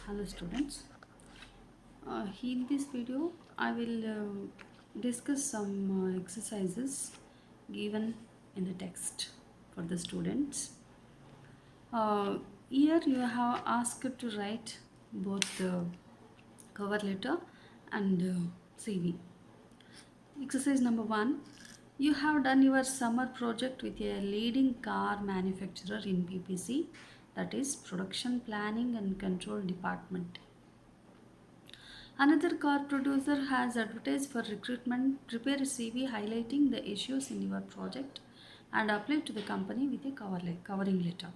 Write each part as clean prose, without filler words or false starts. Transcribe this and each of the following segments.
Hello students. In this video I will discuss some exercises given in the text for the students. Here you have asked to write both the cover letter and CV. Exercise number 1. You have done your summer project with a leading car manufacturer in PPC, that is Production Planning and Control Department. Another car producer has advertised for recruitment. Prepare a CV highlighting the issues in your project and apply to the company with a covering letter.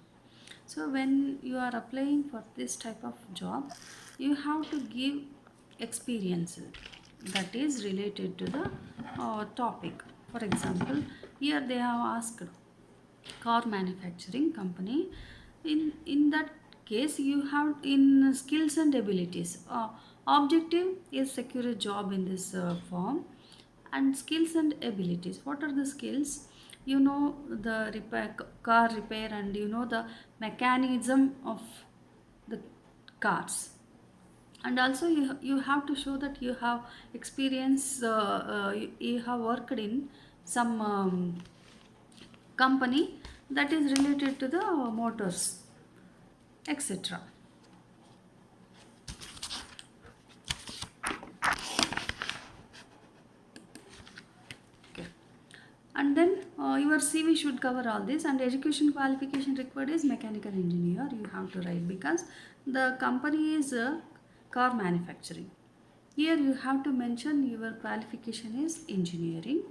So when you are applying for this type of job, you have to give experience that is related to the topic. For example, here they have asked car manufacturing company. In that case, you have in skills and abilities. Objective is secure a job in this form, and skills and abilities. What are the skills? You know the car repair, and you know the mechanism of the cars, and also you have to show that you have experience, you have worked in some company that is related to the motors, etc. Okay. And then your CV should cover all this, and education qualification required is mechanical engineer you have to write, because the company is car manufacturing. Here you have to mention your qualification is engineering,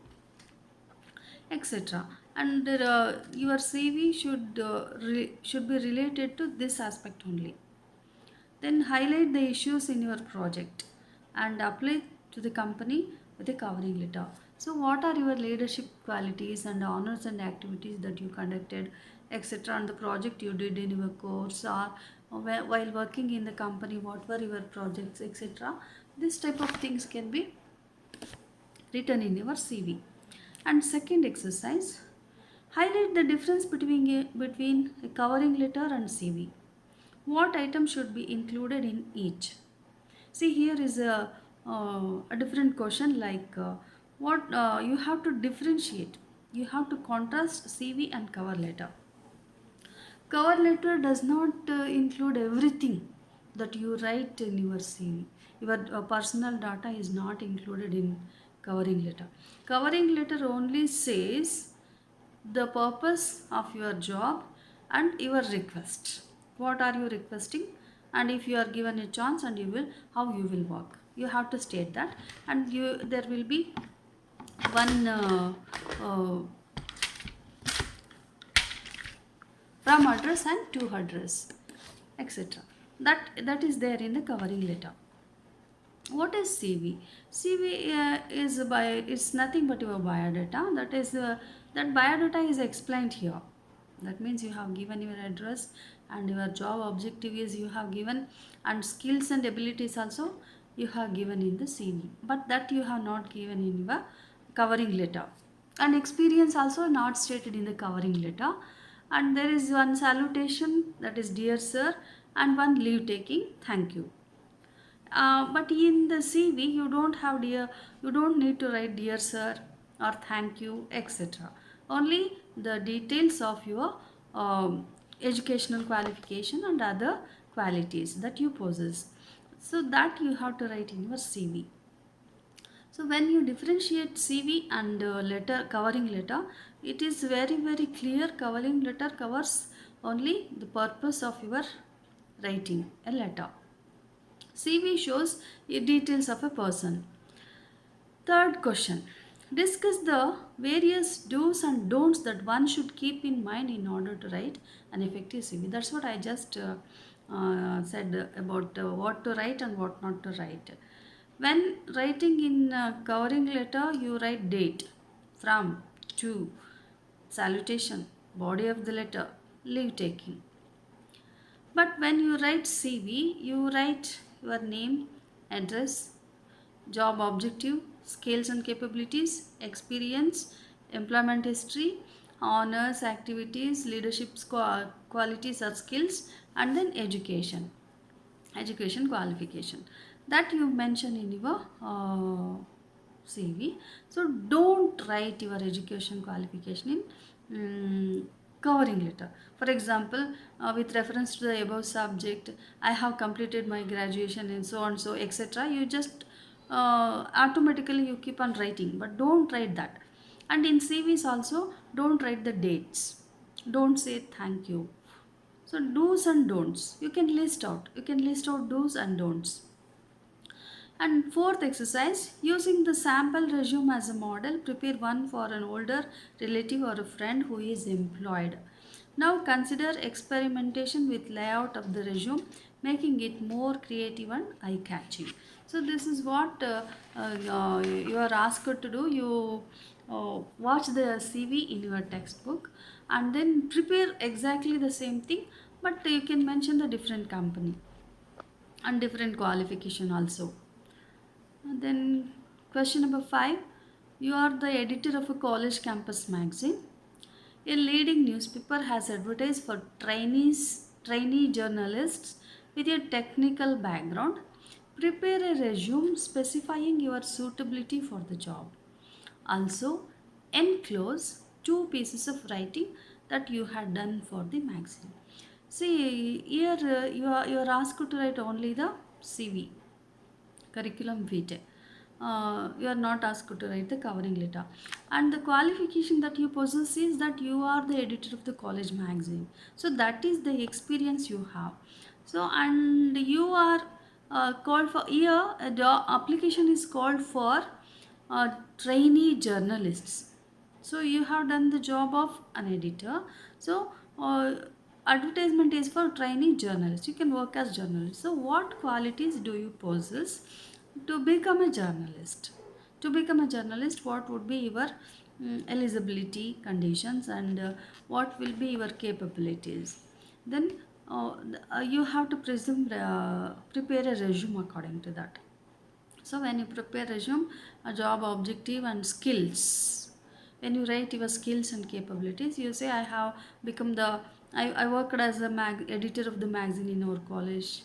etc. And your CV should be related to this aspect only. Then highlight the issues in your project and apply to the company with a covering letter. So what are your leadership qualities and honors and activities that you conducted, etc., and the project you did in your course, or while working in the company, what were your projects, etc. This type of things can be written in your CV. And second exercise, highlight the difference between a covering letter and CV. What items should be included in each? See, here is a different question, like what you have to differentiate. You have to contrast CV and cover letter. Cover letter does not include everything that you write in your CV. Your personal data is not included in covering letter. Covering letter only says the purpose of your job and your request. What are you requesting? And if you are given a chance, and you will, how you will work. You have to state that, and there will be one uh, from address and to address, etc. That is there in the covering letter. What is CV? CV it's nothing but your biodata. That biodata is explained here. That means you have given your address, and your job objective is you have given, and skills and abilities also you have given in the CV. But that you have not given in your covering letter, and experience also not stated in the covering letter. And there is one salutation, that is dear sir, and one leave taking, thank you. But in the CV, you don't need to write dear sir or thank you, etc. Only the details of your educational qualification and other qualities that you possess. So that you have to write in your CV. So when you differentiate CV and covering letter, it is very clear. Covering letter covers only the purpose of your writing a letter. CV shows details of a person. Third question. Discuss the various do's and don'ts that one should keep in mind in order to write an effective CV. That's what I just said about what to write and what not to write. When writing in covering letter, you write date, from, to, salutation, body of the letter, leave taking. But when you write CV, you write your name, address, job objective, skills and capabilities, experience, employment history, honors, activities, leadership qualities or skills, and then education. education qualification that you mention in your CV. So don't write your education qualification in covering letter. For example, with reference to the above subject, I have completed my graduation and so on, so etc. You just automatically you keep on writing, but don't write that. And in CVs also, don't write the dates. Don't say thank you. So do's and don'ts. You can list out. You can list out do's and don'ts. And fourth exercise, using the sample resume as a model, prepare one for an older relative or a friend who is employed. Now consider experimentation with layout of the resume, making it more creative and eye-catching. So this is what you are asked to do. You watch the CV in your textbook and then prepare exactly the same thing, but you can mention the different company and different qualification also. And then question number 5. You are the editor of a college campus magazine. A leading newspaper has advertised for trainee journalists with a technical background. Prepare a resume specifying your suitability for the job. Also, enclose two pieces of writing that you had done for the magazine. See, here you are asked to write only the CV, curriculum vitae. You are not asked to write the covering letter. And the qualification that you possess is that you are the editor of the college magazine. So that is the experience you have. So and you are called for here. The application is called for trainee journalists. So you have done the job of an editor. So advertisement is for trainee journalist. You can work as journalist. So what qualities do you possess to become a journalist? To become a journalist, what would be your eligibility conditions and what will be your capabilities? Then you have to prepare a resume according to that. So when you prepare resume, a job objective and skills. When you write your skills and capabilities, you say I have become I worked as a editor of the magazine in our college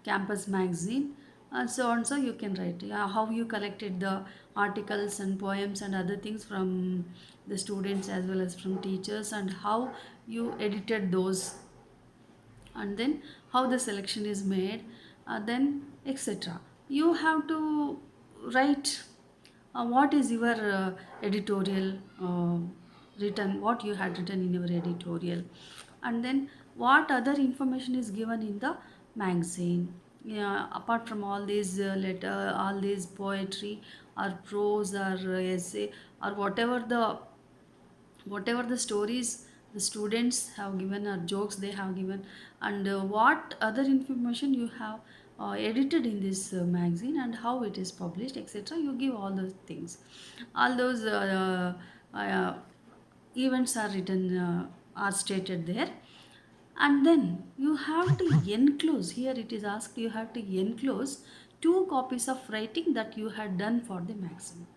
campus magazine, and so on. So you can write how you collected the articles and poems and other things from the students as well as from teachers, and how you edited those, and then how the selection is made, then etc. You have to write what is your editorial written, what you had written in your editorial, and then what other information is given in the magazine. Yeah, apart from all these letter, all these poetry or prose or essay or whatever the stories the students have given or jokes they have given, and what other information you have edited in this magazine and how it is published, etc. You give all those things. All those events are written, are stated there. And then you have to enclose, here it is asked, you have to enclose two copies of writing that you had done for the magazine.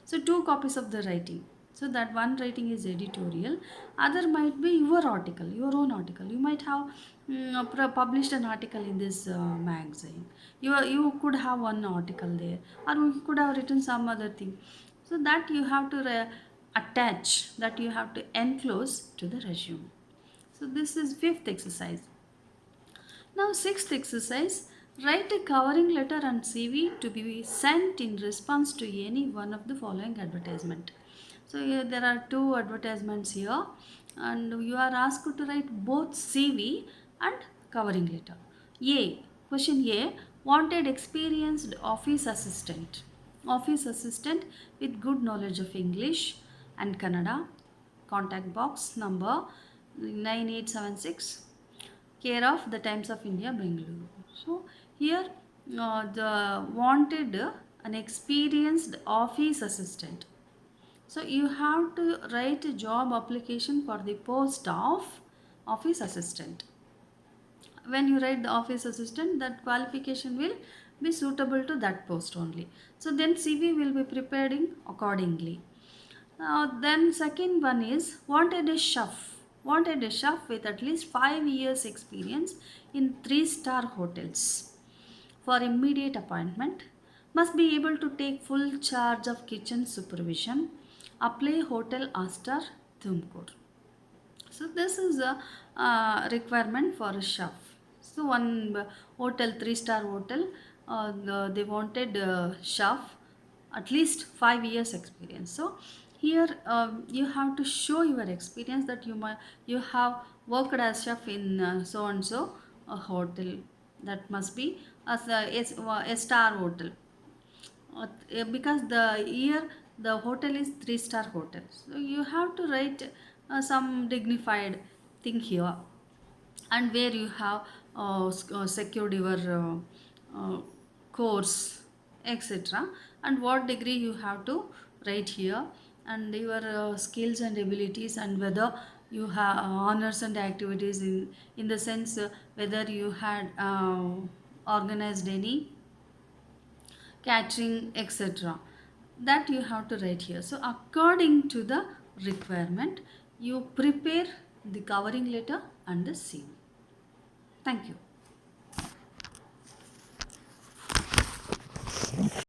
So two copies of the writing. So that one writing is editorial, other might be your article, your own article. You might have published an article in this magazine. You could have one article there, or you could have written some other thing. So that you have to attach, that you have to enclose to the resume. So this is fifth exercise. Now, sixth exercise, write a covering letter and CV to be sent in response to any one of the following advertisement. So here there are two advertisements here, and you are asked to write both CV and covering letter. A, question A, wanted experienced office assistant. Office assistant with good knowledge of English and Kannada. Contact box number 9876, care of the Times of India, Bengaluru. So here the wanted an experienced office assistant. So you have to write a job application for the post of office assistant. When you write the office assistant, that qualification will be suitable to that post only. So then CV will be prepared accordingly. Then second one is wanted a chef. wanted a chef with at least 5 years experience in 3-star hotels for immediate appointment, must be able to take full charge of kitchen supervision, apply hotel Astar, Tumkur. So this is a requirement for a chef. So one hotel, 3-star hotel, they wanted a chef at least 5 years experience. So here you have to show your experience that you have worked as chef in so and so a hotel. That must be as a star hotel. Because the year the hotel is 3-star hotel, so you have to write some dignified thing here, and where you have secured your course, etc., and what degree you have to write here, and your skills and abilities, and whether you have honors and activities in the sense whether you had organized any catering, etc., that you have to write here. So according to the requirement, you prepare the covering letter and the CV. Thank you.